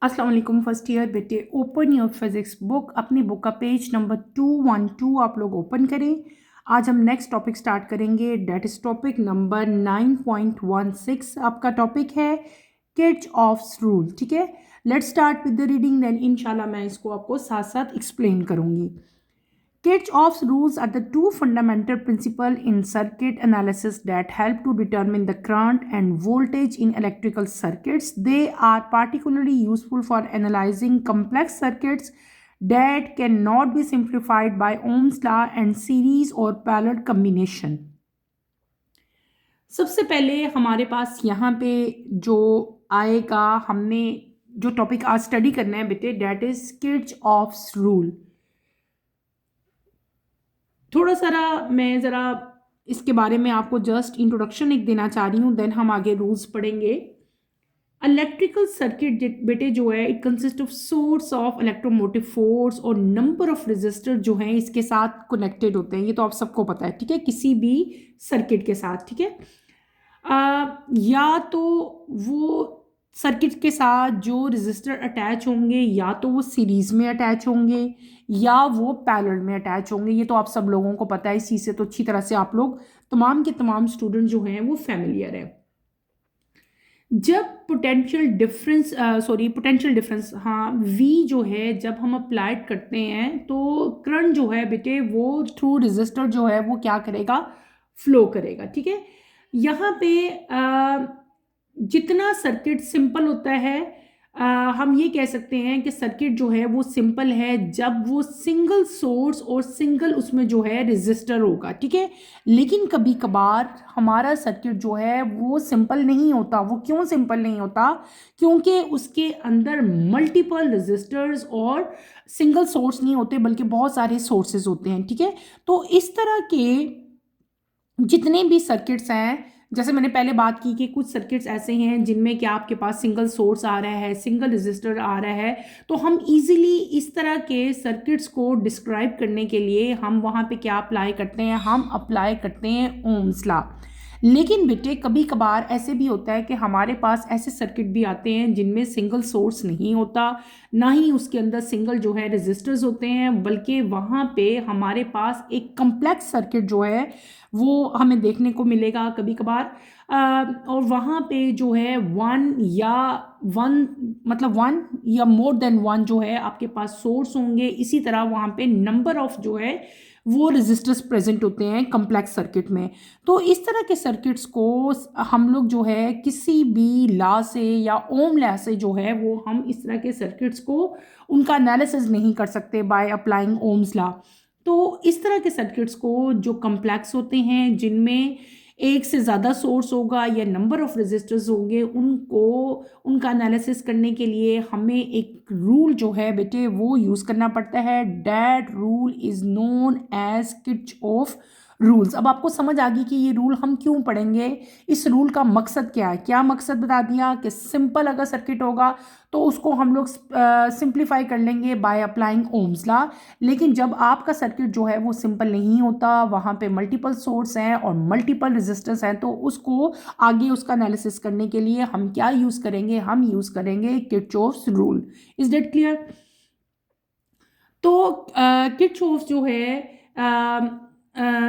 अस्सलाम वालेकुम first year बेटे। ओपन योर फिजिक्स बुक, अपनी बुक का पेज नंबर 212 आप लोग ओपन करें। आज हम नेक्स्ट टॉपिक स्टार्ट करेंगे, डेट इज टॉपिक नंबर 9.16। आपका टॉपिक है किर्चॉफ्स रूल। ठीक है, let's start with the reading, then इंशाल्लाह मैं इसको आपको साथ साथ एक्सप्लेन करूंगी। Kirchhoff's rules are the two fundamental principles in circuit analysis that help to determine the current and voltage in electrical circuits. They are particularly useful for analyzing complex circuits that cannot be simplified by Ohm's law and series or parallel combination. सबसे पहले हमारे पास यहाँ पे जो आएगा, हमने जो topic आज स्टडी करना है बेटे, डेट इज किर्चॉफ्स रूल। थोड़ा सारा मैं ज़रा इसके बारे में आपको जस्ट इंट्रोडक्शन एक देना चाह रही हूँ, देन हम आगे रूल्स पढ़ेंगे। इलेक्ट्रिकल सर्किट बेटे जो है, it consist of source of electromotive force और नंबर ऑफ रेजिस्टर जो हैं इसके साथ कनेक्टेड होते हैं। ये तो आप सबको पता है, ठीक है, किसी भी सर्किट के साथ। ठीक है, या तो वो सर्किट के साथ जो रेजिस्टर अटैच होंगे या तो वो सीरीज में अटैच होंगे या वो पैरेलल में अटैच होंगे। ये तो आप सब लोगों को पता है, इसी से तो अच्छी तरह से आप लोग तमाम के तमाम स्टूडेंट जो हैं वो फैमिलियर है। जब पोटेंशियल डिफरेंस हाँ वी जो है, जब हम अप्लाइड करते हैं तो करंट जो है बेटे वो थ्रू रेजिस्टर जो है वो क्या करेगा, फ्लो करेगा। ठीक है, यहाँ पे जितना सर्किट सिंपल होता है, हम ये कह सकते हैं कि सर्किट जो है वो सिंपल है जब वो सिंगल सोर्स और सिंगल उसमें जो है रेजिस्टर होगा। ठीक है, लेकिन कभी कभार हमारा सर्किट जो है वो सिंपल नहीं होता। वो क्यों सिंपल नहीं होता? क्योंकि उसके अंदर मल्टीपल रेजिस्टर्स और सिंगल सोर्स नहीं होते, बल्कि बहुत सारे सोर्सेज होते हैं। ठीक है, तो इस तरह के जितने भी सर्किट्स हैं, जैसे मैंने पहले बात की कि कुछ सर्किट्स ऐसे हैं जिनमें क्या आपके पास सिंगल सोर्स आ रहा है, सिंगल रेजिस्टर आ रहा है, तो हम इजीली इस तरह के सर्किट्स को डिस्क्राइब करने के लिए हम वहाँ पे क्या अप्लाई करते हैं, हम अप्लाई करते हैं ओम्स लॉ। लेकिन बेटे कभी कभार ऐसे भी होता है कि हमारे पास ऐसे सर्किट भी आते हैं जिनमें सिंगल सोर्स नहीं होता, ना ही उसके अंदर सिंगल जो है रेजिस्टर्स होते हैं, बल्कि वहाँ पे हमारे पास एक कम्प्लेक्स सर्किट जो है वो हमें देखने को मिलेगा कभी कभार। और वहाँ पे जो है वन या मोर देन वन जो है आपके पास सोर्स होंगे। इसी तरह वहाँ पे नंबर ऑफ जो है वो रेजिस्टर्स प्रेजेंट होते हैं कम्प्लेक्स सर्किट में। तो इस तरह के सर्किट्स को हम लोग जो है किसी भी लॉ से या ओम लॉ से जो है वो हम इस तरह के सर्किट्स को उनका एनालिसिस नहीं कर सकते बाय अप्लाइंग ओम्स लॉ। तो इस तरह के सर्किट्स को जो कम्प्लेक्स होते हैं, जिनमें एक से ज़्यादा सोर्स होगा या नंबर ऑफ रेजिस्टर्स होंगे, उनका एनालिसिस करने के लिए हमें एक रूल जो है बेटे वो यूज़ करना पड़ता है। That rule is known as Kirchhoff rules. अब आपको समझ आ गई कि ये रूल हम क्यों पढ़ेंगे, इस रूल का मकसद क्या है। क्या मकसद बता दिया कि सिंपल अगर सर्किट होगा तो उसको हम लोग सिंप्लीफाई कर लेंगे बाय अप्लाइंग ओम्स लॉ। लेकिन जब आपका सर्किट जो है वो सिंपल नहीं होता, वहाँ पे मल्टीपल सोर्स हैं और मल्टीपल रेजिस्टेंस हैं, तो उसको आगे उसका एनालिसिस करने के लिए हम क्या यूज़ करेंगे, हम यूज़ करेंगे Kirchhoff's rule. Is that clear? तो किर्चॉफ्स जो है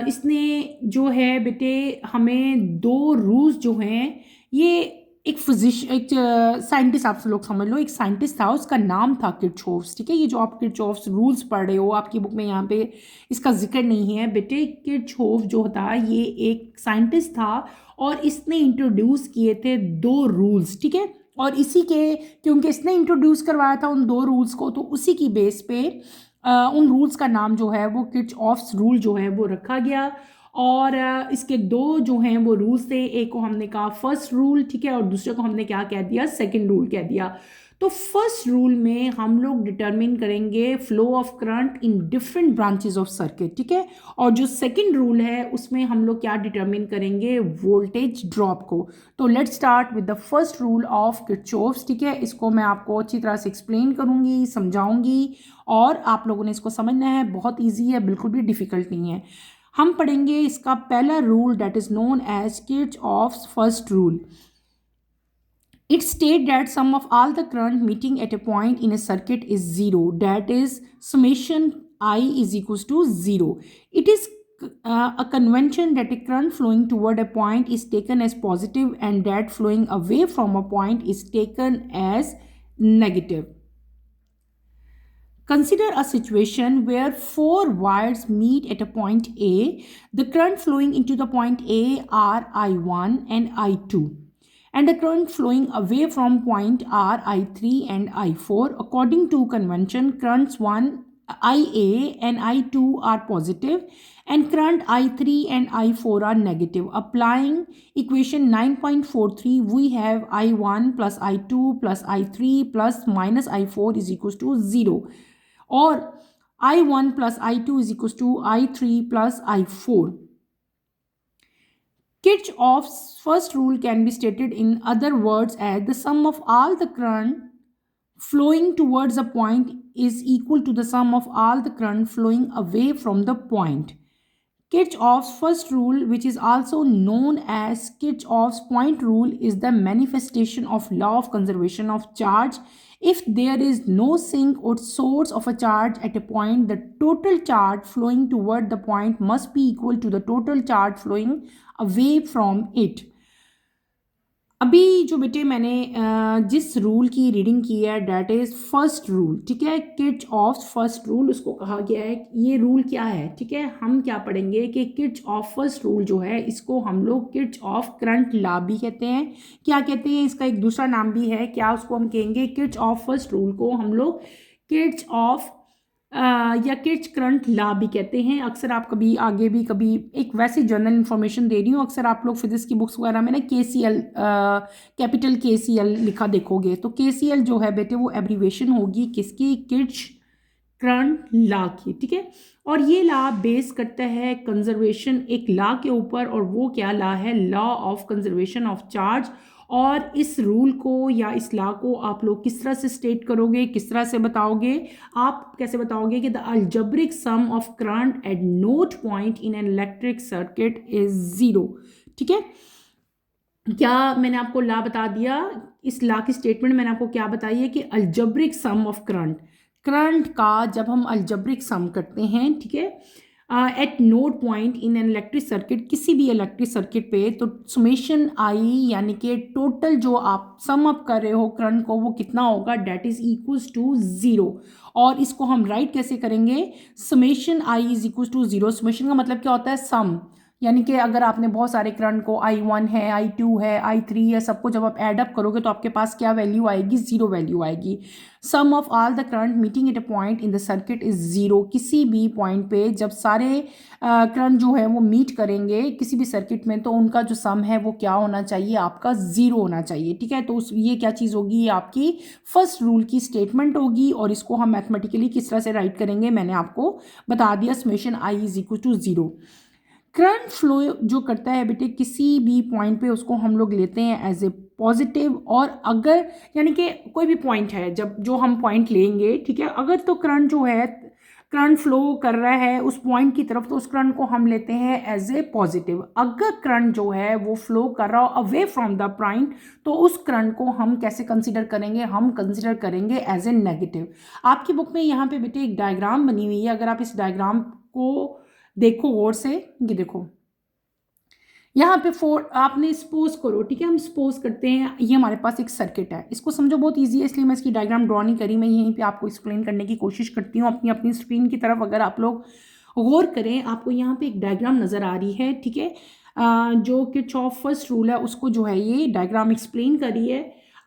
इसने जो है बेटे हमें दो रूल्स जो हैं, ये एक साइंटिस्ट, आप लोग समझ लो, एक साइंटिस्ट था, उसका नाम था किर्चॉफ्स। ठीक है, ये जो आप किर्चॉफ्स रूल्स पढ़ रहे हो आपकी बुक में, यहाँ पे इसका जिक्र नहीं है बेटे। किर्चॉफ जो था ये एक साइंटिस्ट था और इसने इंट्रोड्यूस किए थे दो रूल्स। ठीक है, और इसी के क्योंकि इसने इंट्रोड्यूस करवाया था उन दो रूल्स को, तो उसी की बेस पे उन रूल्स का नाम जो है वो किर्चॉफ्स रूल जो है वो रखा गया। और इसके दो जो हैं वो रूल्स थे, एक को हमने कहा फर्स्ट रूल, ठीक है, और दूसरे को हमने क्या कह दिया, सेकंड रूल कह दिया। तो फर्स्ट रूल में हम लोग डिटरमिन करेंगे flow of current in different branches of circuit. ठीक है, और जो सेकंड रूल है उसमें हम लोग क्या डिटरमिन करेंगे, वोल्टेज ड्रॉप को। तो let's start with the first rule of Kirchhoff's. ठीक है, इसको मैं आपको अच्छी तरह से एक्सप्लेन करूंगी, समझाऊंगी, और आप लोगों ने इसको समझना है। बहुत ईजी है, बिल्कुल भी डिफिकल्ट नहीं है। हम पढ़ेंगे इसका पहला rule, that is known as Kirchhoff's first rule. It states that sum of all the current meeting at a point in a circuit is zero. That is, summation I is equals to zero. It is a convention that a current flowing toward a point is taken as positive and that flowing away from a point is taken as negative. Consider a situation where four wires meet at a point A. The current flowing into the point A are I1 and I2, and the current flowing away from point are I3 and I4. According to convention, currents 1 IA and I2 are positive and current I3 and I4 are negative. Applying equation 9.43, we have I1 plus I2 plus I3 plus minus I4 is equals to 0, or I1 plus I2 is equals to I3 plus I4. Kirchhoff's first rule can be stated in other words as the sum of all the current flowing towards a point is equal to the sum of all the current flowing away from the point. Kirchhoff's first rule, which is also known as Kirchhoff's point rule, is the manifestation of law of conservation of charge. If there is no sink or source of a charge at a point, the total charge flowing toward the point must be equal to the total charge flowing away from it. अभी जो बेटे मैंने जिस rule की reading की है that is first rule, ठीक है, किर्चऑफ फर्स्ट रूल उसको कहा गया है. ये रूल क्या है, ठीक है, हम क्या पढ़ेंगे कि किर्चऑफ फर्स्ट रूल जो है इसको हम लोग किर्चऑफ करंट लॉ भी कहते हैं. क्या कहते हैं, इसका एक दूसरा नाम भी है, क्या उसको हम कहेंगे, किर्चऑफ फर्स्ट रूल को हम लोग किर्चऑफ या किर्च करंट लॉ भी कहते हैं. अक्सर आप कभी आगे भी कभी एक वैसी जनरल इन्फॉर्मेशन दे रही हूँ, अक्सर आप लोग फिजिक्स की बुक्स वगैरह में ना KCL कैपिटल KCL लिखा देखोगे, तो KCL जो है बेटे वो एब्रीवेशन होगी किसकी, किर्च करंट लॉ की, ठीक है. और ये लॉ बेस करता है कंजर्वेशन एक लॉ के ऊपर, और वो क्या लॉ है, law of conservation of charge. और इस रूल को या इस लॉ को आप लोग किस तरह से स्टेट करोगे, किस तरह से बताओगे, आप कैसे बताओगे कि the algebraic sum of current at node point in an electric circuit is zero. ठीक है, क्या मैंने आपको लॉ बता दिया, इस लॉ की स्टेटमेंट मैंने आपको क्या बताई है कि अलजेब्रिक सम ऑफ करंट का जब हम अलजेब्रिक सम करते हैं, ठीक है, eight node point in an electric circuit, किसी भी इलेक्ट्रिक सर्किट पे, तो सुमेशन आई यानी कि टोटल जो आप सम अप कर रहे हो करंट को वो कितना होगा, that is equals to zero. और इसको हम राइट कैसे करेंगे, summation I is equals to zero. Summation का मतलब क्या होता है, सम, यानी कि अगर आपने बहुत सारे करंट को I1 है, I2 है, I3 है, सबको जब आप एड अप करोगे तो आपके पास क्या वैल्यू आएगी, जीरो वैल्यू आएगी. Sum of all the current meeting at a point in the circuit is zero. किसी भी पॉइंट पे जब सारे करंट जो है वो मीट करेंगे किसी भी सर्किट में, तो उनका जो सम है वो क्या होना चाहिए, आपका जीरो होना चाहिए. ठीक है, तो ये क्या चीज़ होगी, ये आपकी फर्स्ट रूल की स्टेटमेंट होगी. और इसको हम मैथमेटिकली किस तरह से राइट करेंगे मैंने आपको बता दिया, summation I is equal to zero. Current flow जो करता है बेटे किसी भी पॉइंट पे, उसको हम लोग लेते हैं एज ए पॉजिटिव. और अगर यानी कि कोई भी पॉइंट है, जब जो हम पॉइंट लेंगे, ठीक है, अगर तो करंट जो है करंट फ्लो कर रहा है उस पॉइंट की तरफ, तो उस करंट को हम लेते हैं एज ए पॉजिटिव. अगर करंट जो है वो फ्लो कर रहा हो अवे फ्रॉम द पॉइंट, तो उस करंट को हम कैसे कंसिडर करेंगे, हम कंसिडर करेंगे एज ए नेगेटिव. आपकी बुक में यहाँ पे बेटे एक डायग्राम बनी हुई है, अगर आप इस डायग्राम को देखो गौर से, ये देखो यहाँ पे आपने सपोज करो, ठीक है, हम सपोज करते हैं ये हमारे पास एक सर्किट है. इसको समझो बहुत इजी है, इसलिए मैं इसकी डायग्राम ड्रॉ नहीं करी, मैं यहीं पे आपको एक्सप्लेन करने की कोशिश करती हूँ अपनी अपनी स्क्रीन की तरफ. अगर आप लोग गौर करें, आपको यहाँ पे एक डायग्राम नज़र आ रही है, ठीक है, जो किर्चॉफ फर्स्ट रूल है उसको जो है ये डायग्राम एक्सप्लेन करी है.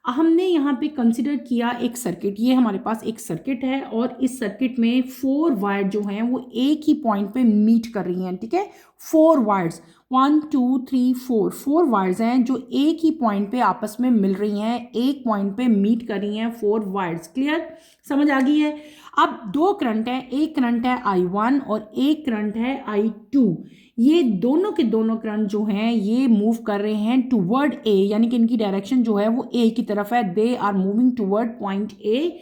हमने यहाँ पे कंसिडर किया एक सर्किट, ये हमारे पास एक सर्किट है और इस सर्किट में फोर वायर जो हैं वो एक ही पॉइंट पे मीट कर रही हैं. ठीक है, फोर वायर्स, 1 2 3 4, फोर वायर्स हैं जो एक ही पॉइंट पे आपस में मिल रही हैं, एक पॉइंट पे मीट कर रही हैं, फोर वायर्स. क्लियर, समझ आ गई है. अब दो करंट है, एक करंट है I1 और एक करंट है I2. ये दोनों के दोनों करंट जो हैं ये मूव कर रहे हैं टुवर्ड ए, यानी कि इनकी डायरेक्शन जो है वो ए की तरफ है. They are moving toward point A.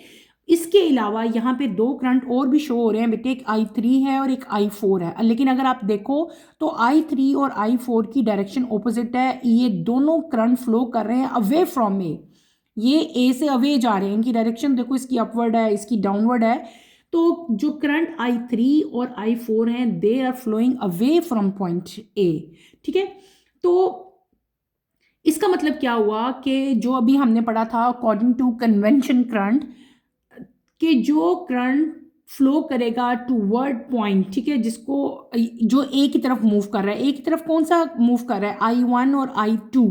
इसके अलावा यहाँ पे दो करंट और भी शो हो रहे हैं बेटे, एक I3 है और एक I4 है. लेकिन अगर आप देखो तो I3 और I4 की डायरेक्शन ऑपोजिट है. ये दोनों करंट फ्लो कर रहे हैं अवे फ्रॉम ए. ये ए से अवे जा रहे हैं, इनकी डायरेक्शन देखो, इसकी अपवर्ड है, इसकी डाउनवर्ड है। तो जो करंट I3 और I4 हैं, they are flowing away from point A, ठीक है। तो इसका मतलब क्या हुआ कि जो अभी हमने पढ़ा था अकॉर्डिंग टू कन्वेंशन करंट, कि जो करंट फ्लो करेगा टूवर्ड पॉइंट, ठीक है, जिसको जो ए की तरफ मूव कर रहा है, ए की तरफ कौन सा मूव कर रहा है, I1 और I2।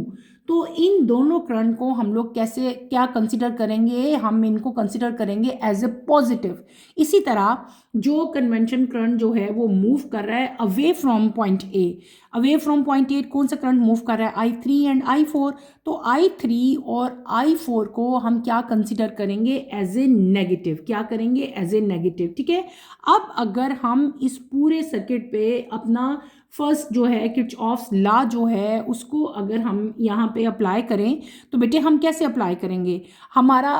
तो इन दोनों करंट को हम लोग कैसे क्या कंसिडर करेंगे, हम इनको कंसिडर करेंगे एज ए पॉजिटिव। इसी तरह जो कन्वेंशन करंट जो है वो मूव कर रहा है away from point A, away from point ए कौन सा करंट मूव कर रहा है, I3 एंड I4। तो I3 और I4 को हम क्या कंसिडर करेंगे, एज ए नेगेटिव। क्या करेंगे, एज ए नेगेटिव, ठीक है। अब अगर हम इस पूरे सर्किट पे अपना फर्स्ट जो है किरचॉफ्स लॉ जो है उसको अगर हम यहाँ पे अप्लाई करें, तो बेटे हम कैसे अप्लाई करेंगे, हमारा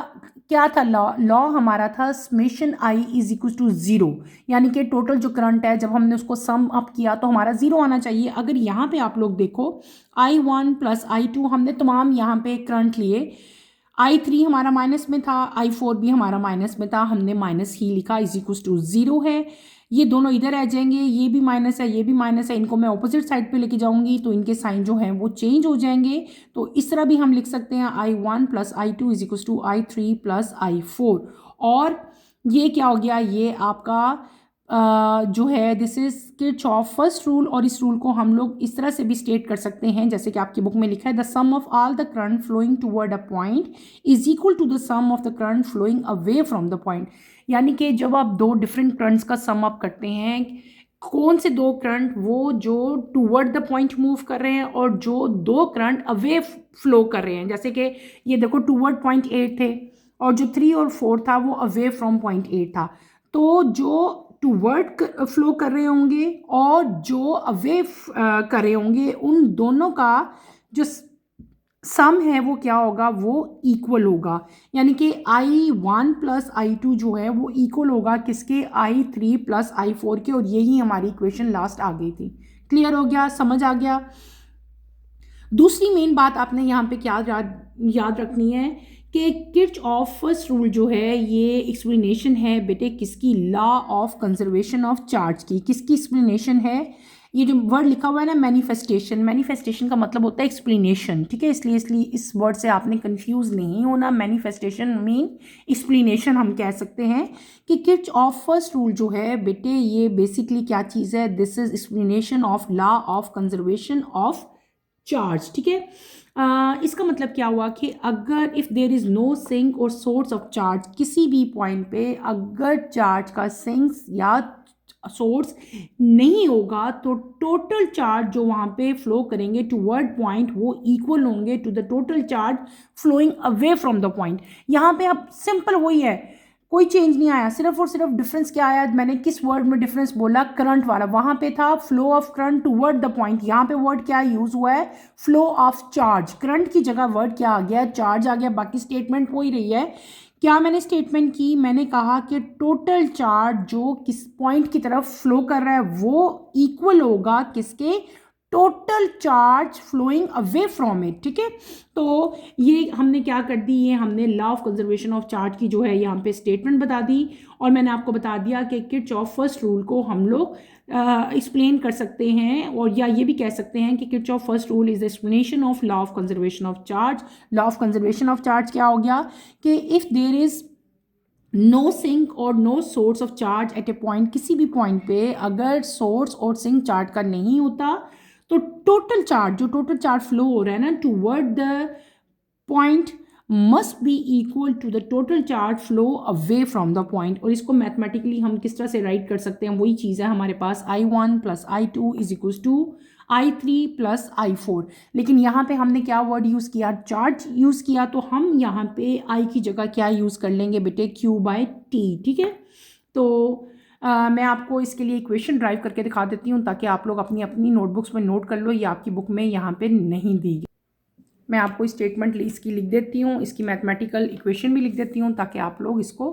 क्या था लॉ हमारा था summation I is equal to 0, यानी कि टोटल जो करंट है जब हमने उसको सम अप किया तो हमारा 0 आना चाहिए। अगर यहाँ पे आप लोग देखो I1 प्लस I2 हमने तमाम यहाँ पे करंट लिए, I3 हमारा माइनस में था, I4 भी हमारा माइनस में था, हमने माइनस ही लिखा, इज इक्वल टू 0 है। ये दोनों इधर आ जाएंगे, ये भी माइनस है, ये भी माइनस है, इनको मैं ऑपोजिट साइड पे लेके जाऊंगी तो इनके साइन जो हैं वो चेंज हो जाएंगे। तो इस तरह भी हम लिख सकते हैं I1 plus I2 is equal to I3 plus I4। और ये क्या हो गया, ये आपका जो है this is Kirchhoff first rule. और इस रूल को हम लोग इस तरह से भी स्टेट कर सकते हैं जैसे कि आपकी बुक में लिखा है, the sum of all the current flowing toward a point is equal to the sum of the current flowing away from the point. यानी कि जब आप दो डिफरेंट करंट्स का सम अप करते हैं, कौन से दो करंट, वो जो टूवर्ड द पॉइंट मूव कर रहे हैं और जो दो करंट अवे फ्लो कर रहे हैं, जैसे कि ये देखो टूवर्ड पॉइंट 8 थे और जो 3 और 4 था वो अवे फ्रॉम पॉइंट 8 था। तो जो टूवर्ड फ्लो कर रहे होंगे और जो अवे कर रहे होंगे, उन दोनों का जो सम है वो क्या होगा, वो इक्वल होगा। यानी कि I1 प्लस I2 जो है वो इक्वल होगा किसके, I3 प्लस I4 के। और यही हमारी इक्वेशन लास्ट आ गई थी। क्लियर हो गया, समझ आ गया। दूसरी मेन बात आपने यहाँ पे क्या याद रखनी है कि किरचॉफ फर्स्ट रूल जो है ये एक्सप्लेनेशन है बेटे किसकी, law of conservation of charge की। किसकी एक्सप्लेनेशन है, ये जो वर्ड लिखा हुआ है ना मैनिफेस्टेशन, मैनिफेस्टेशन का मतलब होता है एक्सप्लेनेशन, ठीक है। इसलिए इस वर्ड से आपने कंफ्यूज नहीं होना। मैनिफेस्टेशन मीन एक्सप्लेनेशन हम कह सकते हैं कि किरचॉफ फर्स्ट रूल जो है बेटे ये बेसिकली क्या चीज़ है, this is explanation of law of conservation of charge, ठीक है। इसका मतलब क्या हुआ कि अगर if there is no sink और सोर्स ऑफ चार्ज, किसी भी पॉइंट पे अगर चार्ज का सिंक या सोर्स नहीं होगा तो टोटल चार्ज जो वहाँ पे फ्लो करेंगे टूवर्ड पॉइंट वो इक्वल होंगे to the total charge flowing away from the point. यहाँ पे अब सिंपल वही है, कोई चेंज नहीं आया, सिर्फ और सिर्फ डिफरेंस क्या आया, मैंने किस वर्ड में डिफरेंस बोला, करंट वाला। वहां पे था flow of current toward the point, यहाँ पे वर्ड क्या यूज हुआ है, फ्लो ऑफ चार्ज। करंट की जगह वर्ड क्या आ गया, चार्ज आ गया। बाकी स्टेटमेंट हो ही रही है। क्या मैंने स्टेटमेंट की, मैंने कहा कि टोटल चार्ज जो किस पॉइंट की तरफ फ्लो कर रहा है वो इक्वल होगा किसके, total charge flowing away from it, ठीक है। तो ये हमने क्या कर दी, ये हमने law of conservation of charge की जो है यहाँ पे स्टेटमेंट बता दी। और मैंने आपको बता दिया कि किरचॉफ फर्स्ट रूल को हम लोग एक्सप्लेन कर सकते हैं, और या ये भी कह सकते हैं कि Kirchhoff first rule is explanation of law of conservation of charge. Law of conservation of charge क्या हो गया कि if there is no sink और no source of charge at a point, किसी भी पॉइंट पे अगर सोर्स और सिंक चार्ज का नहीं होता तो टोटल चार्ज, जो टोटल चार्ज फ्लो हो रहा है ना toward the point, must be equal to the total charge flow away from the point. और इसको मैथमेटिकली हम किस तरह से राइट कर सकते हैं, वही चीज़ है हमारे पास I1 plus I2 is equal to I3 plus I4। लेकिन यहाँ पे हमने क्या वर्ड यूज़ किया, चार्ज यूज़ किया, तो हम यहाँ पे I की जगह क्या यूज़ कर लेंगे बेटे, Q/T, ठीक है। तो मैं आपको इसके लिए इक्वेशन ड्राइव करके दिखा देती हूँ ताकि आप लोग अपनी अपनी नोटबुक्स में नोट कर लो, ये आपकी बुक में यहाँ पे नहीं दी गई। मैं आपको स्टेटमेंट इसकी लिख देती हूँ, इसकी मैथमेटिकल इक्वेशन भी लिख देती हूँ ताकि आप लोग इसको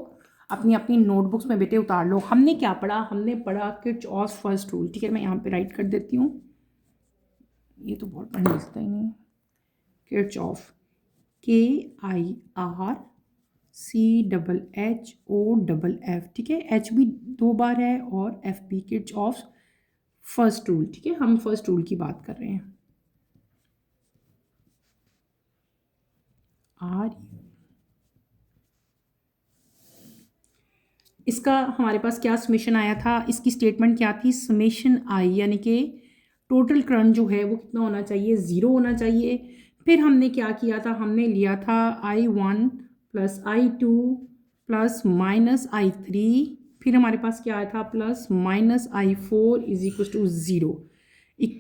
अपनी अपनी नोटबुक्स में बेटे उतार लो। हमने क्या पढ़ा, हमने पढ़ा किरचॉफ फर्स्ट रूल, ठीक है। मैं यहाँ पे राइट कर देती हूँ, ये तो बहुत पढ़ने लिखता ही नहीं, किरचॉफ KIRCHHOFF, ठीक है। H भी 2 बार है और F भी, किर्चऑफ फर्स्ट रूल, ठीक है। हम फर्स्ट रूल की बात कर रहे हैं। आर इसका हमारे पास क्या समेशन आया था, इसकी स्टेटमेंट क्या थी, समेशन आई, यानी कि टोटल करंट जो है वो कितना होना चाहिए, 0 होना चाहिए। फिर हमने क्या किया था, हमने लिया था I1 plus I2 plus minus I3, फिर हमारे पास क्या आया था, plus minus I4 is equal to 0।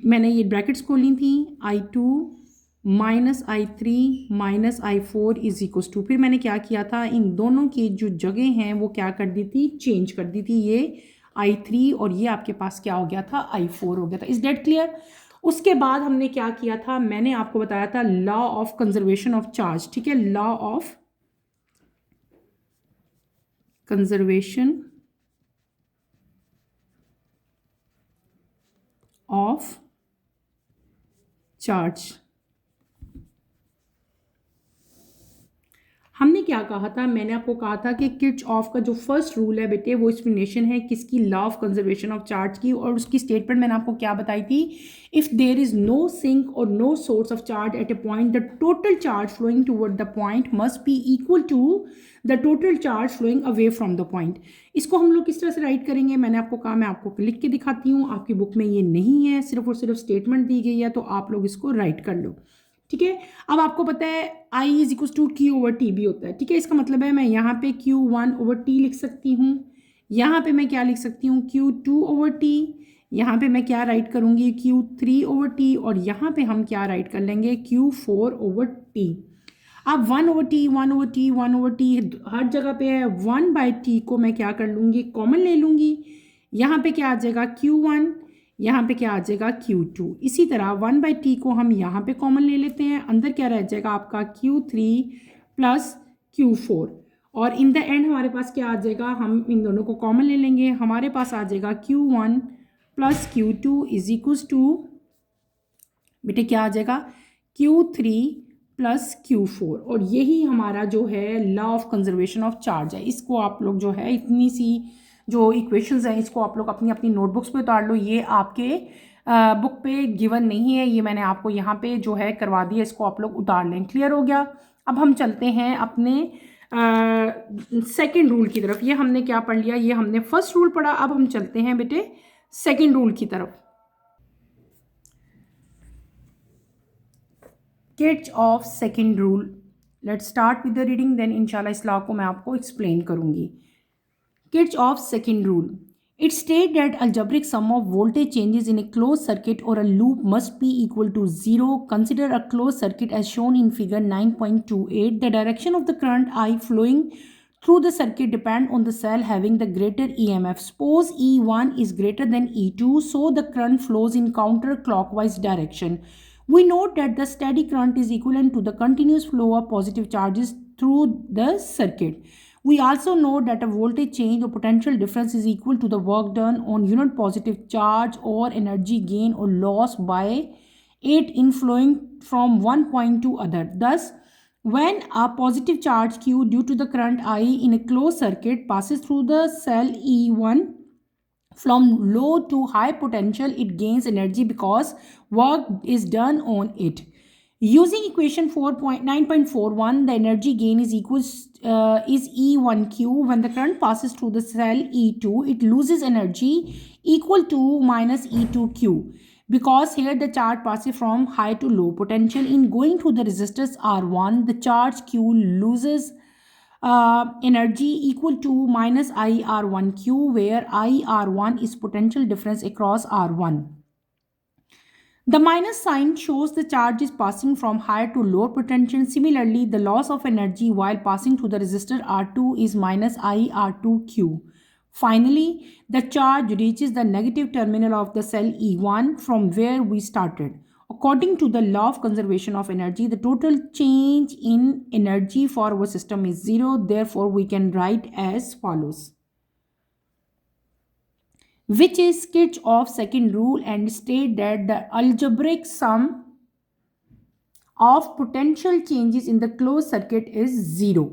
मैंने ये ब्रैकेट्स खोली थी, I2 minus I3 minus I4 is equal to, फिर मैंने क्या किया था, इन दोनों की जो जगह हैं वो क्या कर दी थी, चेंज कर दी थी। ये I3 और ये आपके पास क्या हो गया था, I4 हो गया था। Is that clear? उसके बाद हमने क्या किया था, मैंने आपको बताया था law of conservation of charge, ठीक है। Law of conservation of charge. हमने क्या कहा था, मैंने आपको कहा था कि किर्चऑफ का जो फर्स्ट रूल है बेटे, वो एक्सप्लेनेशन है किसकी, law of conservation of charge की। और उसकी स्टेटमेंट मैंने आपको क्या बताई थी, if there is no sink और no source of charge at a point, the total charge flowing toward the point must be equal to the total charge flowing away from the point. इसको हम लोग किस तरह से right करेंगे, मैंने आपको कहा, मैं आपको लिख के दिखाती हूँ। आपकी बुक में ये नहीं है, सिर्फ और सिर्फ स्टेटमेंट दी गई है, तो आप लोग इसको राइट कर लो, ठीक है। अब आपको पता है I is equal to Q over T भी होता है, ठीक है। इसका मतलब है मैं यहाँ पे Q1 ओवर T लिख सकती हूँ, यहाँ पे मैं क्या लिख सकती हूँ, Q2 ओवर T, यहाँ पे मैं क्या राइट करूँगी, Q3 ओवर T, और यहाँ पे हम क्या राइट कर लेंगे, Q4 ओवर T। अब 1 over T 1 over T 1 over T हर जगह पे है, 1/T को मैं क्या कर लूँगी, कॉमन ले लूँगी। यहाँ पे क्या आ जाएगा, Q1, यहाँ पे क्या आ जाएगा, Q2। इसी तरह 1/T को हम यहाँ पे कॉमन ले लेते हैं, अंदर क्या रह जाएगा आपका, Q3 प्लस Q4, और इन द एंड हमारे पास क्या आ जाएगा, हम इन दोनों को कॉमन ले लेंगे, हमारे पास आ जाएगा Q1 plus Q2 is equal to, बेटे क्या आ जाएगा, Q3 प्लस Q4। और यही हमारा जो है law of conservation of charge है। इसको आप लोग जो है, इतनी सी जो इक्वेशंस हैं, इसको आप लोग अपनी अपनी नोटबुक्स पे उतार लो। ये आपके बुक पे गिवन नहीं है, ये मैंने आपको यहाँ पे जो है करवा दिया, इसको आप लोग उतार लें। क्लियर हो गया? अब हम चलते हैं अपने सेकेंड रूल की तरफ। ये हमने क्या पढ़ लिया, ये हमने फर्स्ट रूल पढ़ा। अब हम चलते हैं बेटे सेकेंड रूल की तरफ। Kirchhoff second rule, let's start with the reading, then इंशाल्लाह इस लॉ को मैं आपको एक्सप्लेन करूंगी। Kirchhoff's second rule. It states that algebraic sum of voltage changes in a closed circuit or a loop must be equal to 0. Consider a closed circuit as shown in figure 9.28. The direction of the current I flowing through the circuit depend on the cell having the greater EMF. Suppose E1 is greater than E2, so the current flows in counterclockwise direction. We note that the steady current is equivalent to the continuous flow of positive charges through the circuit. We also know that a voltage change or potential difference is equal to the work done on unit positive charge or energy gain or loss by it in flowing from one point to other. Thus, when a positive charge Q due to the current I in a closed circuit passes through the cell E1 from low to high potential, it gains energy because work is done on it. Using equation 4.9.41, the energy gain is is E1Q. When the current passes through the cell E2, it loses energy equal to minus E2Q. Because here the charge passes from high to low potential. In going through the resistors R1, the charge Q loses energy equal to minus IR1Q, where IR1 is potential difference across R1. The minus sign shows the charge is passing from higher to lower potential. Similarly, the loss of energy while passing through the resistor R2 is minus IR2Q. Finally, the charge reaches the negative terminal of the cell E1 from where we started. According to the law of conservation of energy, the total change in energy for our system is 0. Therefore, we can write as follows, which is Kirchhoff's second rule, and state that the algebraic sum of potential changes in the closed circuit is 0.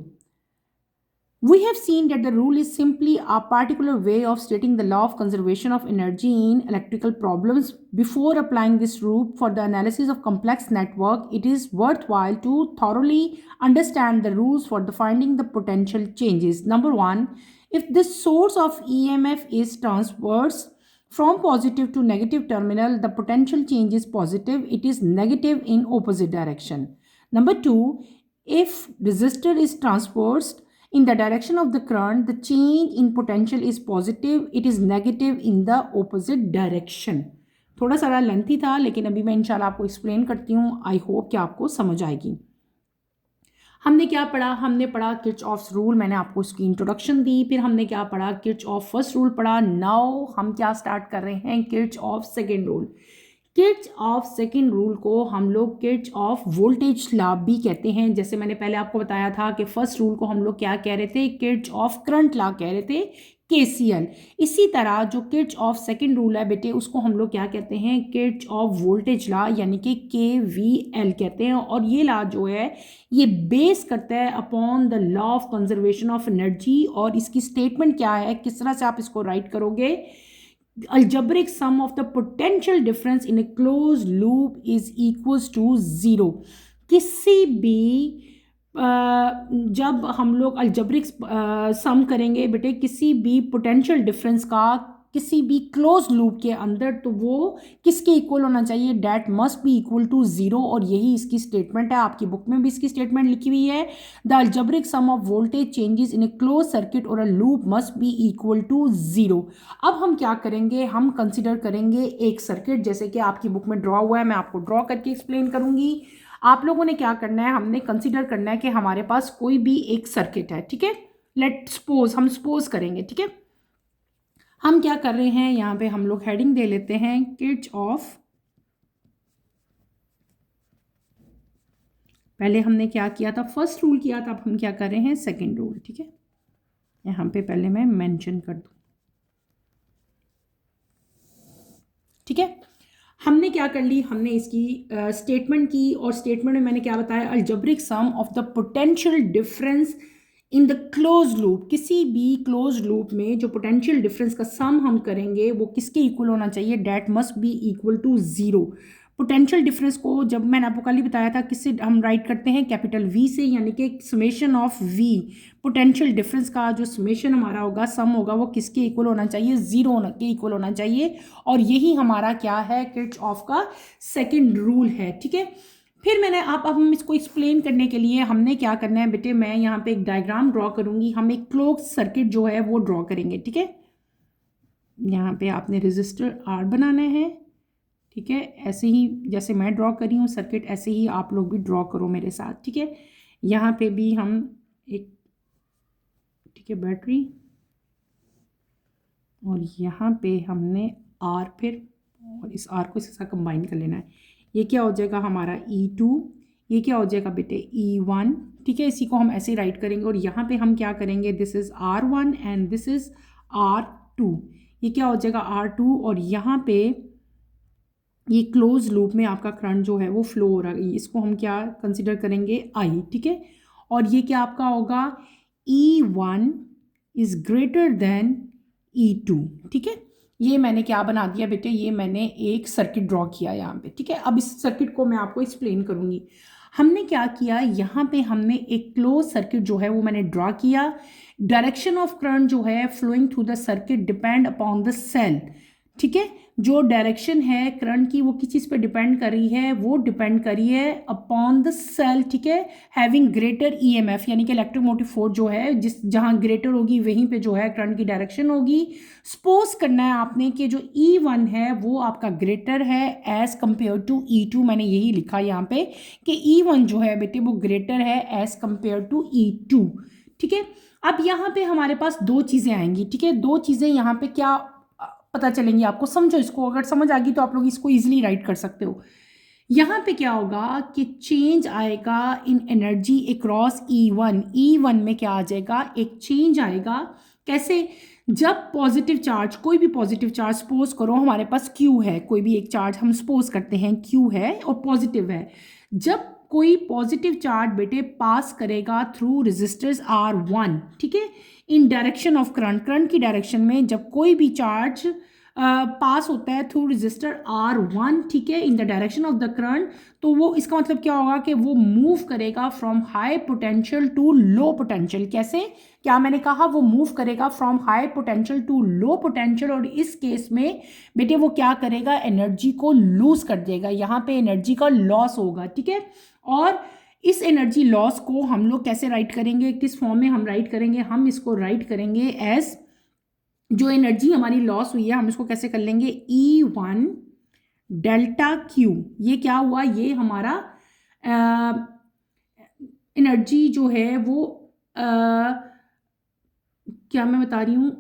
We have seen that the rule is simply a particular way of stating the law of conservation of energy in electrical problems. Before applying this rule for the analysis of complex network, it is worthwhile to thoroughly understand the rules for defining the potential changes. Number one, if the source of EMF is transverse from positive to negative terminal, the potential change is positive. It is negative in opposite direction. Number two, if resistor is transversed in the direction of the current, the change in potential is positive. It is negative in the opposite direction. थोड़ा सारा lengthy था, लेकिन अभी मैं इंशाल्लाह आपको explain करती हूँ. आई होप कि आपको समझ आएगी. हमने क्या पढ़ा? हमने पढ़ा किर्चऑफ्स रूल. मैंने आपको उसकी इंट्रोडक्शन दी. फिर हमने क्या पढ़ा? किर्चऑफ फर्स्ट रूल पढ़ा. नाउ हम क्या स्टार्ट कर रहे हैं? किर्चऑफ सेकेंड रूल. किर्चऑफ सेकेंड रूल को हम लोग किर्चऑफ वोल्टेज लॉ भी कहते हैं. जैसे मैंने पहले आपको बताया था कि फर्स्ट रूल को हम लोग क्या कह रहे थे? किर्चऑफ करंट लॉ कह रहे थे, KCL. इसी तरह जो किर्चऑफ सेकेंड रूल है बेटे, उसको हम लोग क्या कहते हैं? किर्चऑफ वोल्टेज लॉ यानी कि KVL कहते हैं. और ये लॉ जो है ये बेस करता है upon the law of conservation of energy. और इसकी स्टेटमेंट क्या है, किस तरह से आप इसको राइट करोगे? algebraic sum of the potential difference in a closed loop is equals to 0. किसी भी जब हम लोग algebraic सम करेंगे बेटे किसी भी पोटेंशियल डिफरेंस का किसी भी क्लोज लूप के अंदर, तो वो किसके इक्वल होना चाहिए? That must be equal to 0. और यही इसकी स्टेटमेंट है. आपकी बुक में भी इसकी स्टेटमेंट लिखी हुई है. The algebraic sum of voltage changes in a closed circuit और a loop must be equal to 0. अब हम क्या करेंगे? हम कंसिडर करेंगे एक सर्किट, जैसे कि आपकी बुक में ड्रॉ हुआ है. मैं आपको ड्रॉ करके एक्सप्लेन करूंगी. आप लोगों ने क्या करना है? हमने कंसिडर करना है कि हमारे पास कोई भी एक सर्किट है. ठीक है, लेट सपोज, हम सपोज करेंगे. ठीक है, हम क्या कर रहे हैं? यहाँ पे हम लोग हेडिंग दे लेते हैं किर्चऑफ. पहले हमने क्या किया था? फर्स्ट रूल किया था. अब हम क्या कर रहे हैं? Second rule. ठीक है, यहाँ पे पहले मैं मेंशन कर दूँ. ठीक है, हमने क्या कर ली? हमने इसकी स्टेटमेंट की. और स्टेटमेंट में मैंने क्या बताया? Algebraic sum of the potential difference in the closed loop. किसी भी क्लोज लूप में जो पोटेंशियल डिफरेंस का सम हम करेंगे वो किसके इक्वल होना चाहिए? That must be equal to 0. Potential difference को जब मैंने आपको कल ही बताया था किससे हम राइट करते हैं? कैपिटल V से, यानी कि summation of V. Potential difference का जो समेशन हमारा होगा, सम होगा, वो किसके इक्वल होना चाहिए? 0 के इक्वल होना चाहिए. और यही हमारा क्या है? किर्चऑफ का सेकेंड रूल है. ठीक है, फिर मैंने अब हम इसको एक्सप्लेन करने के लिए हमने क्या करना है बेटे? मैं यहाँ पे एक डायग्राम ड्रॉ करूँगी. हम एक क्लोज सर्किट जो है वो ड्रॉ करेंगे. ठीक है, यहाँ पे आपने रेजिस्टर R बनाना है. ठीक है, ऐसे ही जैसे मैं ड्रॉ कर रही हूँ सर्किट, ऐसे ही आप लोग भी ड्रॉ करो मेरे साथ. ठीक है, यहाँ पे भी हम एक, ठीक है, बैटरी, और यहाँ पे हमने R, फिर और इस R को इसके साथ कंबाइन कर लेना है. ये क्या हो जाएगा हमारा? E2. ये क्या हो जाएगा बेटे? E1. ठीक है, इसी को हम ऐसे ही राइट करेंगे. और यहाँ पे हम क्या करेंगे? This is R1 and this is R2. ये क्या हो जाएगा? R2. और यहाँ पे ये क्लोज लूप में आपका करंट जो है वो फ्लो हो रहा है. इसको हम क्या कंसिडर करेंगे? I. ठीक है, और ये क्या आपका होगा? E1 is greater than E2. ठीक है, ये मैंने क्या बना दिया बेटे? ये मैंने एक सर्किट ड्रॉ किया यहाँ पे. ठीक है, अब इस सर्किट को मैं आपको एक्सप्लेन करूँगी. हमने क्या किया? यहाँ पे हमने एक क्लोज सर्किट जो है वो मैंने ड्रॉ किया. डायरेक्शन ऑफ करंट जो है flowing through the circuit depend upon the cell. ठीक है, जो डायरेक्शन है करंट की वो किस चीज़ पे डिपेंड कर रही है? वो डिपेंड कर रही है अपॉन द सेल. ठीक है, हैविंग ग्रेटर EMF, यानी कि इलेक्ट्रोमोटिव फोर्स जो है जिस जहाँ ग्रेटर होगी वहीं पे जो है करंट की डायरेक्शन होगी. सपोज करना है आपने कि जो E1 है वो आपका ग्रेटर है एज कंपेयर टू E2. मैंने यही लिखा यहाँ पे कि E1 जो है बेटे वो ग्रेटर है एज कंपेयर टू E2. ठीक है, अब यहाँ पे हमारे पास दो चीज़ें आएंगी. ठीक है, दो चीज़ें यहाँ पे क्या पता चलेंगी आपको? समझो इसको. अगर समझ आ गई तो आप लोग इसको इजीली राइट कर सकते हो. यहाँ पे क्या होगा कि चेंज आएगा इन एनर्जी अक्रॉस E1. E1 में क्या आ जाएगा? एक चेंज आएगा. कैसे? जब पॉजिटिव चार्ज, कोई भी पॉजिटिव चार्ज सपोज करो हमारे पास Q है, कोई भी एक चार्ज हम सपोज करते हैं Q है और पॉजिटिव है. जब कोई पॉजिटिव चार्ज बेटे पास करेगा थ्रू रेजिस्टर्स R1, ठीक है, इन डायरेक्शन ऑफ करंट की डायरेक्शन में जब कोई भी चार्ज पास होता है थ्रू रेजिस्टर R1, ठीक है, इन the direction of the current, तो वो इसका मतलब क्या होगा कि वो मूव करेगा from high potential to low potential. कैसे, क्या मैंने कहा, वो मूव करेगा from high potential to low potential, और इस केस में बेटे वो क्या करेगा, एनर्जी को लूज कर देगा, यहाँ पे एनर्जी का लॉस होगा, ठीक है। और इस एनर्जी लॉस को हम लोग कैसे राइट करेंगे, किस फॉर्म में हम राइट करेंगे, हम इसको राइट करेंगे एज, जो एनर्जी हमारी लॉस हुई है हम इसको कैसे कर लेंगे, E1 डेल्टा क्यू। ये क्या हुआ, ये हमारा एनर्जी जो है वो क्या मैं बता रही हूँ,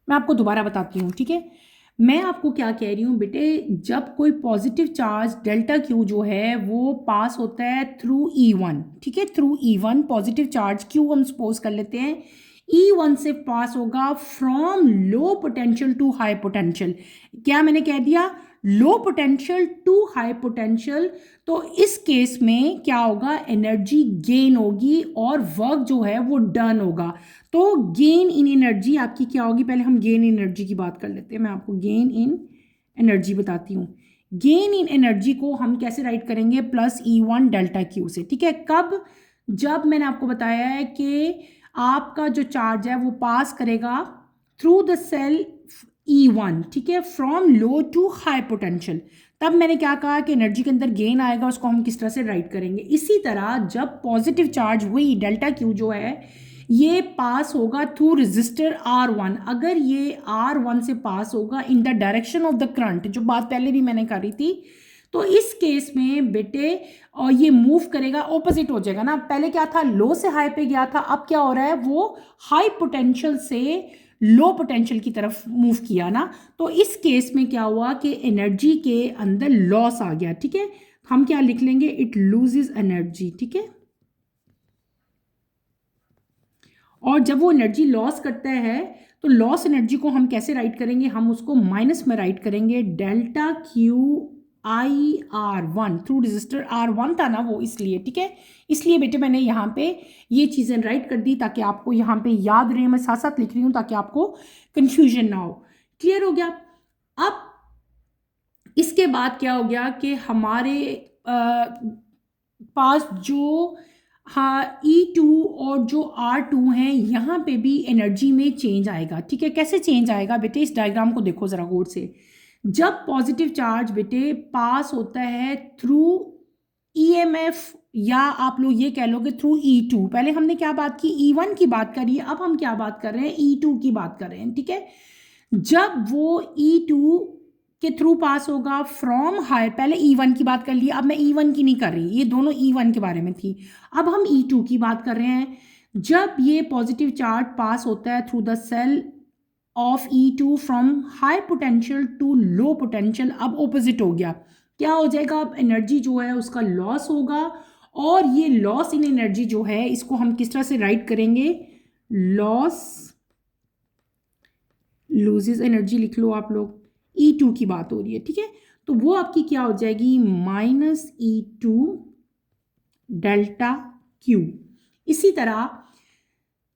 मैं आपको दोबारा बताती हूँ, ठीक है। मैं आपको क्या कह रही हूँ बेटे, जब कोई पॉजिटिव चार्ज डेल्टा क्यू जो है वो पास होता है थ्रू E1, ठीक है, through E1 positive charge Q हम सपोज कर लेते हैं, E1 से पास होगा from low potential to high potential. क्या मैंने कह दिया, low potential to high potential. तो इस केस में क्या होगा, एनर्जी गेन होगी और वर्क जो है वो डन होगा। तो गेन इन एनर्जी आपकी क्या होगी, पहले हम गेन इन एनर्जी की बात कर लेते हैं, मैं आपको गेन इन एनर्जी बताती हूँ। गेन इन एनर्जी को हम कैसे राइट करेंगे, प्लस E1 डेल्टा क्यू से, ठीक है। कब, जब मैंने आपको बताया है कि आपका जो चार्ज है वो पास करेगा थ्रू द सेल E1, ठीक है, from low to high potential, तब मैंने क्या कहा कि एनर्जी के अंदर गेन आएगा, उसको हम किस तरह से राइट करेंगे। इसी तरह जब पॉजिटिव चार्ज वही डेल्टा क्यू जो है ये पास होगा थ्रू रेजिस्टर R1, अगर ये R1 से पास होगा इन the direction of the current, जो बात पहले भी मैंने करी थी, तो इस केस में बेटे और ये मूव करेगा, ऑपोजिट हो जाएगा ना, पहले क्या था, लो से हाई पे गया था, अब क्या हो रहा है, वो हाई पोटेंशियल से लो पोटेंशियल की तरफ मूव किया ना। तो इस केस में क्या हुआ कि एनर्जी के अंदर लॉस आ गया, ठीक है, हम क्या लिख लेंगे, इट लूजेस एनर्जी, ठीक है। और जब वो एनर्जी लॉस करता है तो लॉस एनर्जी को हम कैसे राइट करेंगे, हम उसको माइनस में राइट करेंगे, delta Q IR1 through register R1 था ना वो, इसलिए, ठीक है। इसलिए बेटे मैंने यहाँ पे ये चीज़ें राइट कर दी ताकि आपको यहाँ पे याद रहे, मैं साथ साथ लिख रही हूँ ताकि आपको कंफ्यूजन ना हो। क्लियर हो गया। अब इसके बाद क्या हो गया कि हमारे पास जो, हाँ, E2 और जो R2 हैं यहाँ पे भी एनर्जी में चेंज आएगा, ठीक है। कैसे चेंज आएगा बेटे, इस डायग्राम को देखो ज़रा गौर से। जब पॉजिटिव चार्ज बेटे पास होता है थ्रू EMF, या आप लोग ये कह लोगे थ्रू E2, पहले हमने क्या बात की, E1 की बात करी, अब हम क्या बात कर रहे हैं, E2 की बात कर रहे हैं, ठीक है। जब वो E2 के थ्रू पास होगा फ्रॉम हाई, पहले E1 की बात कर ली, अब मैं E1 की नहीं कर रही, ये दोनों E1 के बारे में थी, अब हम E2 की बात कर रहे हैं। जब ये पॉजिटिव चार्ज पास होता है through the cell of E2 from high potential to low potential, अब ऑपोजिट हो गया, क्या हो जाएगा, अब एनर्जी जो है उसका लॉस होगा, और ये लॉस इन एनर्जी जो है इसको हम किस तरह से राइट करेंगे, लॉस लूजेस एनर्जी लिख लो आप लोग, E2 की बात हो रही है, ठीक है। तो वो आपकी क्या हो जाएगी, -E2 डेल्टा क्यू। इसी तरह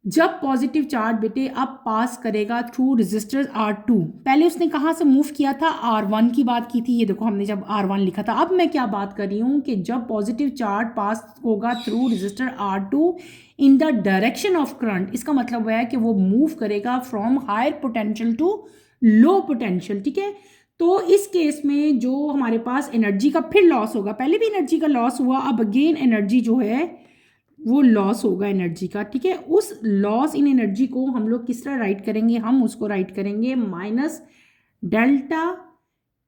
जब पॉजिटिव चार्ज बेटे अब पास करेगा थ्रू रेजिस्टर R2, पहले उसने कहाँ से मूव किया था, R1 की बात की थी, ये देखो हमने जब R1 लिखा था। अब मैं क्या बात कर रही हूँ कि जब पॉजिटिव चार्ज पास होगा through resistor R2 in the direction of current, इसका मतलब है कि वो मूव करेगा from higher potential to low potential, ठीक है। तो इस केस में जो हमारे पास एनर्जी का फिर लॉस होगा, पहले भी एनर्जी का लॉस हुआ, अब अगेन एनर्जी जो है वो लॉस होगा एनर्जी का, ठीक है। उस लॉस इन एनर्जी को हम लोग किस तरह राइट करेंगे, हम उसको राइट करेंगे माइनस डेल्टा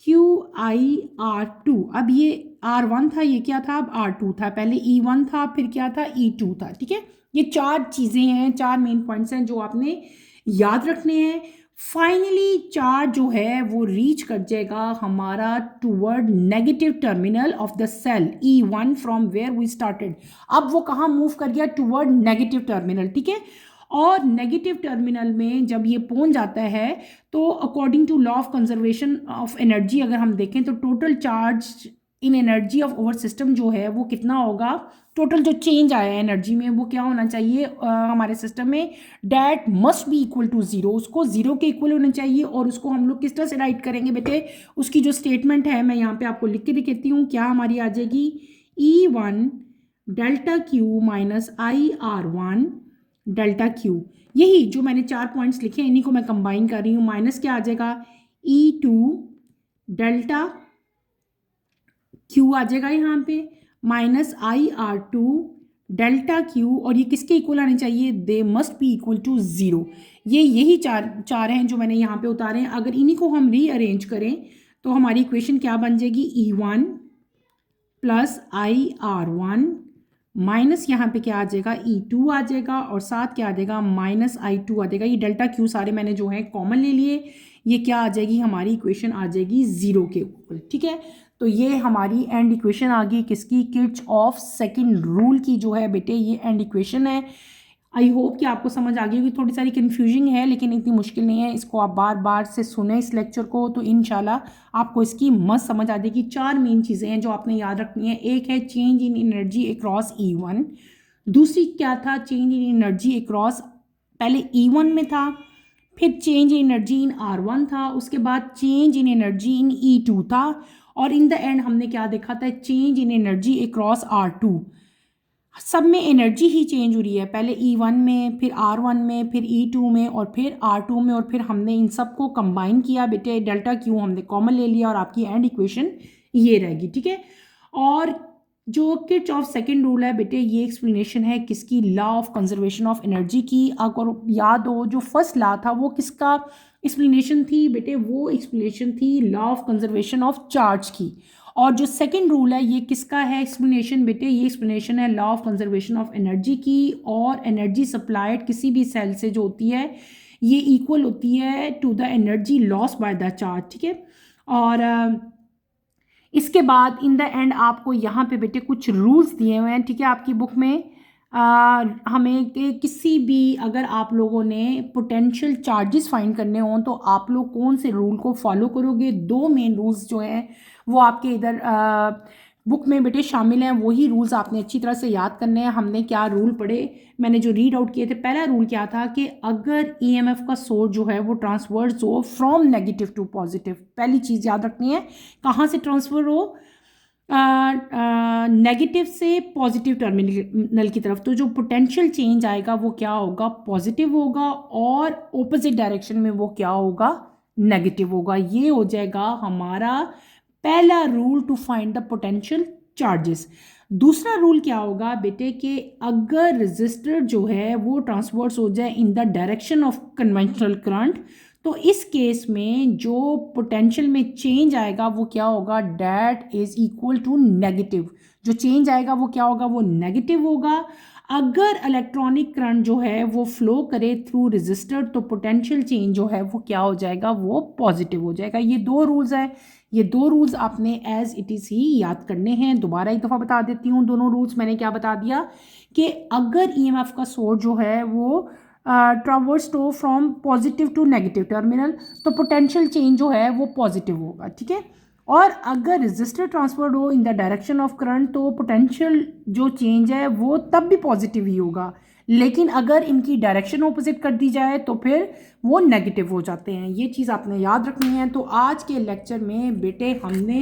QI/R2। अब ये R1 था, ये क्या था, अब R2 था, पहले E1 था, फिर क्या था, E2 था, ठीक है। ये चार चीज़ें हैं, चार मेन पॉइंट्स हैं जो आपने याद रखने हैं। फाइनली चार्ज जो है वो रीच कर जाएगा हमारा toward negative terminal of the cell E1 from where we started. अब वो कहाँ मूव कर गया, टूवर्ड नेगेटिव टर्मिनल, ठीक है। और नेगेटिव टर्मिनल में जब ये पहुंच जाता है तो according to law of conservation of energy अगर हम देखें तो total charge in energy of over system जो है वो कितना होगा, टोटल जो चेंज आया है एनर्जी में वो क्या होना चाहिए हमारे सिस्टम में, that must be equal to zero, उसको ज़ीरो के इक्वल होना चाहिए। और उसको हम लोग किस तरह से राइट करेंगे बेटे, उसकी जो स्टेटमेंट है मैं यहाँ पे आपको लिख के दिखाती हूँ, क्या हमारी आ जाएगी, E1 delta Q minus IR1 delta Q. यही जो मैंने 4 पॉइंट्स लिखे हैं इन्हीं को मैं कंबाइन कर रही हूँ, माइनस क्या आ जाएगा, E2 डेल्टा क्यू आ जाएगा यहाँ पे, माइनस IR2 डेल्टा क्यू, और ये किसके इक्वल आने चाहिए, they must be equal to zero. ये यही चार हैं जो मैंने यहाँ पे उतारे हैं। अगर इन्हीं को हम रीअरेंज करें तो हमारी इक्वेशन क्या बन जाएगी, E1 प्लस IR1 माइनस यहाँ पे क्या आ जाएगा, E2 आ जाएगा, और साथ क्या आ जाएगा, माइनस I2 आ जाएगा। ये डेल्टा क्यू सारे मैंने जो है कॉमन ले लिए, ये क्या आ जाएगी, हमारी इक्वेशन आ जाएगी ज़ीरो के ऊपर। ठीक है, तो ये हमारी एंड इक्वेशन आ गई किसकी, किर्चऑफ सेकंड रूल की जो है बेटे ये एंड इक्वेशन है। आई होप कि आपको समझ आ गई होगी, थोड़ी सारी कन्फ्यूजिंग है लेकिन इतनी मुश्किल नहीं है, इसको आप बार बार से सुने इस लेक्चर को तो इंशाल्लाह आपको इसकी मस्त समझ आ जाएगी। 4 मेन चीज़ें हैं जो आपने याद रखनी है। एक है change in energy across E1, दूसरी क्या था, चेंज इन एनर्जी अक्रॉस, पहले E1 में था, फिर change in energy in R1 था, उसके बाद change in energy in E2 था, और इन द एंड हमने क्या देखा था, change in energy across R2। सब में एनर्जी ही चेंज हो रही है, पहले E1 में, फिर R1 में, फिर E2 में, और फिर R2 में, और फिर हमने इन सब को कंबाइन किया बेटे, डेल्टा क्यू हमने कॉमन ले लिया और आपकी एंड इक्वेशन ये रहेगी। ठीक है, और जो किर्चऑफ सेकंड रूल है बेटे ये एक्सप्लेनेशन है किसकी, law of conservation of energy की। अगर याद हो जो फर्स्ट लॉ था वो किसका एक्सप्लेनेशन थी बेटे, वो एक्सप्लेनेशन थी law of conservation of charge की। और जो सेकंड रूल है ये किसका है एक्सप्लेनेशन बेटे, ये एक्सप्लेनेशन है law of conservation of energy की। और एनर्जी सप्लाइड किसी भी सेल से जो होती है ये इक्वल होती है to the energy loss by the charge. ठीक है, और इसके बाद इन द एंड आपको यहाँ पे बेटे कुछ रूल्स दिए हुए हैं। ठीक है, आपकी बुक में हमें किसी भी अगर आप लोगों ने पोटेंशियल चार्जेस फाइंड करने हों तो आप लोग कौन से रूल को फॉलो करोगे। 2 मेन रूल्स जो हैं वो आपके इधर बुक में बेटे शामिल हैं, वही रूल्स आपने अच्छी तरह से याद करने हैं। हमने क्या रूल पढ़े, मैंने जो रीड आउट किए थे, पहला रूल क्या था कि अगर EMF का सोर्स जो है वो ट्रांसफर्स हो फ्रॉम नेगेटिव टू पॉजिटिव, पहली चीज़ याद रखनी है, कहाँ से ट्रांसफ़र हो, नेगेटिव से पॉजिटिव टर्मिनल की तरफ, तो जो पोटेंशियल चेंज आएगा वो क्या होगा, पॉजिटिव होगा, और ऑपोजिट डायरेक्शन में वो क्या होगा, नेगेटिव होगा। ये हो जाएगा हमारा पहला rule to find the potential charges. दूसरा रूल क्या होगा बेटे कि अगर रेजिस्टर जो है वो ट्रांसवर्स हो जाए इन the direction of conventional current, तो इस केस में जो पोटेंशियल में चेंज आएगा वो क्या होगा, that is equal to negative. जो चेंज आएगा वो क्या होगा, वो नेगेटिव होगा। अगर इलेक्ट्रॉनिक करंट जो है वो फ्लो करे थ्रू रेजिस्टर तो पोटेंशियल चेंज जो है वो क्या हो जाएगा, वो पॉजिटिव हो जाएगा। ये 2 रूल्स हैं, ये 2 रूल्स आपने एज इट इज़ ही याद करने हैं। दोबारा एक दफ़ा बता देती हूँ, दोनों रूल्स मैंने क्या बता दिया कि अगर EMF का सोर्स जो है वो traverse to from positive to negative terminal तो पोटेंशियल चेंज जो है वो पॉजिटिव होगा। ठीक है, और अगर रेजिस्टर ट्रांसफर्ड हो इन द डायरेक्शन ऑफ करंट तो पोटेंशियल जो चेंज है वो तब भी पॉजिटिव ही होगा, लेकिन अगर इनकी डायरेक्शन ऑपोजिट कर दी जाए तो फिर वो नेगेटिव हो जाते हैं। ये चीज़ आपने याद रखनी है। तो आज के लेक्चर में बेटे हमने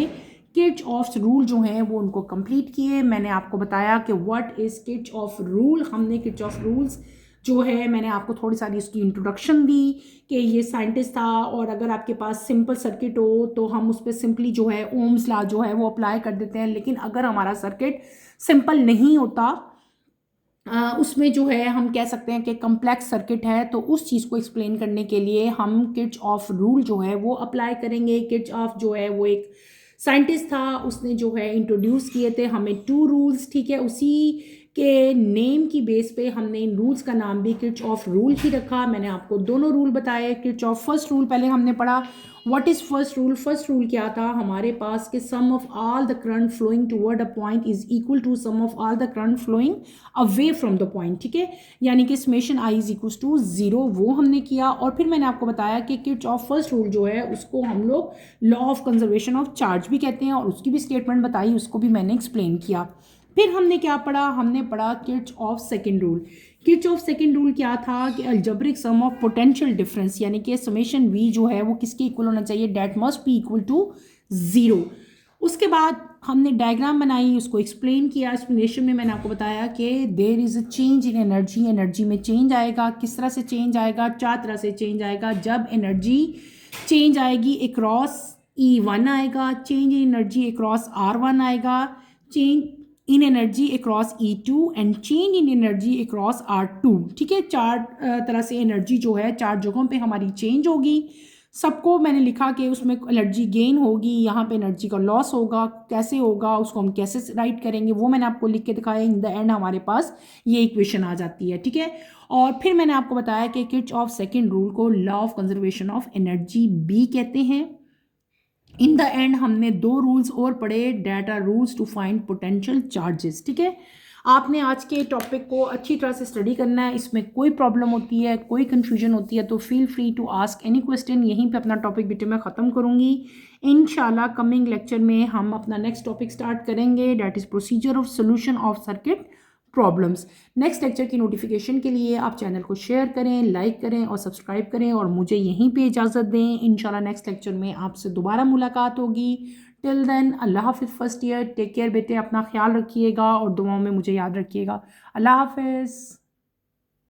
किर्चऑफ्स रूल जो हैं वो उनको कंप्लीट किए। मैंने आपको बताया कि व्हाट इज़ किर्चऑफ रूल, हमने किर्चऑफ रूल्स जो है मैंने आपको थोड़ी सारी उसकी इंट्रोडक्शन दी कि ये साइंटिस्ट था, और अगर आपके पास सिंपल सर्किट हो तो हम उस पर सिंपली जो है ओम्स लॉ जो है वो अप्लाई कर देते हैं, लेकिन अगर हमारा सर्किट सिंपल नहीं होता उसमें जो है हम कह सकते हैं कि कम्प्लेक्स सर्किट है, तो उस चीज़ को एक्सप्लेन करने के लिए हम किर्चऑफ रूल जो है वो अप्लाई करेंगे। किर्चऑफ जो है वो एक साइंटिस्ट था, उसने जो है इंट्रोड्यूस किए थे हमें 2 रूल्स। ठीक है, उसी के नेम की बेस पे हमने इन रूल्स का नाम भी किरचॉफ रूल ही रखा। मैंने आपको दोनों रूल बताए। किरचॉफ फर्स्ट रूल पहले हमने पढ़ा। What is first rule? First rule क्या था हमारे पास कि sum of all the current flowing toward a point is equal to sum of all the current flowing away from the point, ठीक है, यानी कि summation I is equal to 0, वो हमने किया। और फिर मैंने आपको बताया कि किरचॉफ फर्स्ट रूल जो है उसको हम लोग law of conservation of charge भी कहते हैं, और उसकी भी स्टेटमेंट बताई, उसको भी मैंने एक्सप्लेन किया। फिर हमने क्या पढ़ा? हमने पढ़ा Kirchhoff second rule. Kirchhoff second rule क्या था कि algebraic sum of potential difference, यानी कि समेशन वी जो है वो किसके इक्वल होना चाहिए? That must be equal to 0। उसके बाद हमने डायग्राम बनाई, उसको एक्सप्लेन किया। एक्सप्लेनेशन में मैंने आपको बताया कि there is a change in energy, energy में चेंज आएगा। किस तरह से चेंज आएगा? 4 तरह से चेंज आएगा। जब एनर्जी चेंज आएगी अक्रॉस E1 आएगा, change in energy across R1 आएगा, change in energy across E2 and change in energy across R2, ठीक है। 4 तरह से एनर्जी जो है 4 जगहों पे हमारी चेंज होगी। सबको मैंने लिखा कि उसमें एनर्जी गेन होगी, यहाँ पे एनर्जी का लॉस होगा। कैसे होगा, उसको हम कैसे राइट करेंगे, वो मैंने आपको लिख के दिखाया। इन द एंड हमारे पास ये इक्वेशन आ जाती है, ठीक है। और फिर मैंने आपको बताया कि किरचॉफ सेकंड रूल को law of conservation of energy भी कहते हैं। इन द एंड हमने 2 रूल्स और पढ़े, that are rules to find potential charges, ठीक है। आपने आज के टॉपिक को अच्छी तरह से स्टडी करना है। इसमें कोई प्रॉब्लम होती है, कोई कन्फ्यूजन होती है तो feel free to ask any question. यहीं पे अपना टॉपिक बेटे मैं ख़त्म करूँगी। इंशाल्लाह कमिंग लेक्चर में हम अपना नेक्स्ट टॉपिक स्टार्ट करेंगे, that is procedure of solution of circuit problems. Next lecture की नोटिफिकेशन के लिए आप चैनल को शेयर करें, लाइक करें और सब्सक्राइब करें, और मुझे यहीं पे इजाज़त दें। इंशाल्लाह नेक्स्ट लेक्चर में आपसे दोबारा मुलाकात होगी। टिल देन अल्लाह हाफिज़। फर्स्ट ईयर टेक केयर बेटे, अपना ख्याल रखिएगा और दुआओं में मुझे याद रखिएगा। अल्लाह हाफिज़।